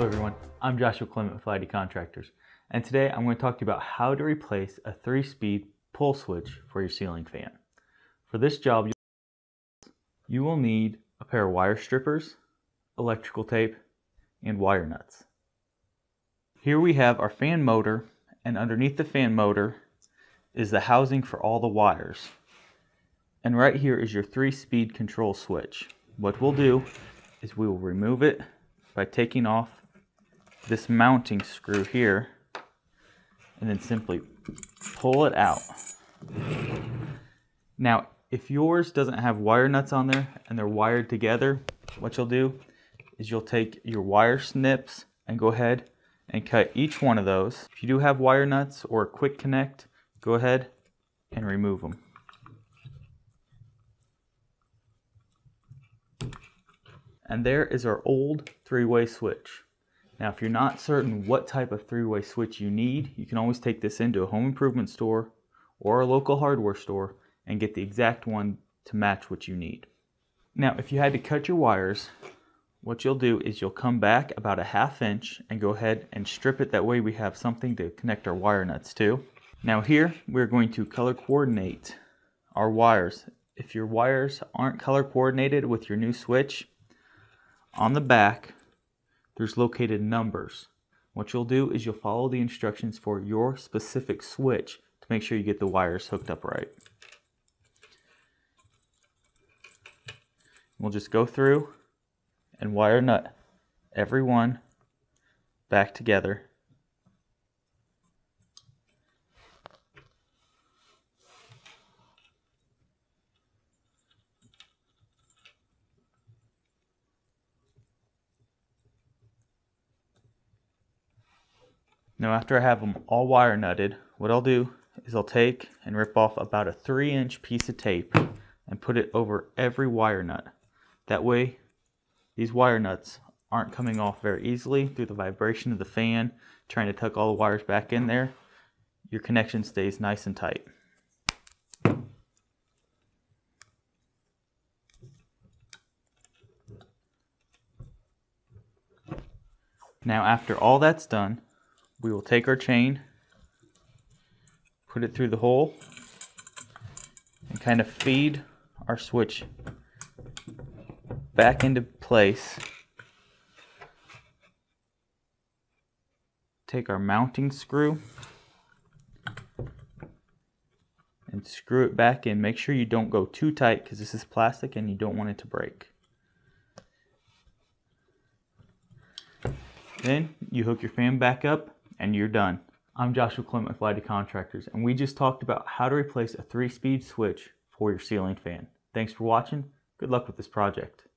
everyone, I'm Joshua Clement with Lighty Contractors, and today I'm going to talk to you about how to replace a 3-speed pull switch for your ceiling fan. For this job, you will need a pair of wire strippers, electrical tape, and wire nuts. Here we have our fan motor, and underneath the fan motor is the housing for all the wires. And right here is your 3-speed control switch. What we'll do is we will remove it by taking off this mounting screw here and then simply pull it out. Now, if yours doesn't have wire nuts on there and they're wired together, what you'll do is you'll take your wire snips and go ahead and cut each one of those. If you do have wire nuts or a quick connect, go ahead and remove them. And there is our old 3-way switch. Now, if you're not certain what type of 3-way switch you need, you can always take this into a home improvement store or a local hardware store and get the exact one to match what you need. Now, if you had to cut your wires, what you'll do is you'll come back about a 1/2 inch and go ahead and strip it. That way we have something to connect our wire nuts to. Now here, we're going to color coordinate our wires. If your wires aren't color coordinated with your new switch, on the back, there's located numbers. What you'll do is you'll follow the instructions for your specific switch to make sure you get the wires hooked up right. We'll just go through and wire nut every one back together. Now, after I have them all wire nutted, what I'll do is I'll take and rip off about a 3-inch piece of tape and put it over every wire nut. That way, these wire nuts aren't coming off very easily through the vibration of the fan, trying to tuck all the wires back in there. Your connection stays nice and tight. Now, after all that's done, we will take our chain, put it through the hole, and kind of feed our switch back into place. Take our mounting screw and screw it back in. Make sure you don't go too tight because this is plastic and you don't want it to break. Then you hook your fan back up and you're done. I'm Joshua Clement with Lighty Contractors, and we just talked about how to replace a 3-speed switch for your ceiling fan. Thanks for watching. Good luck with this project.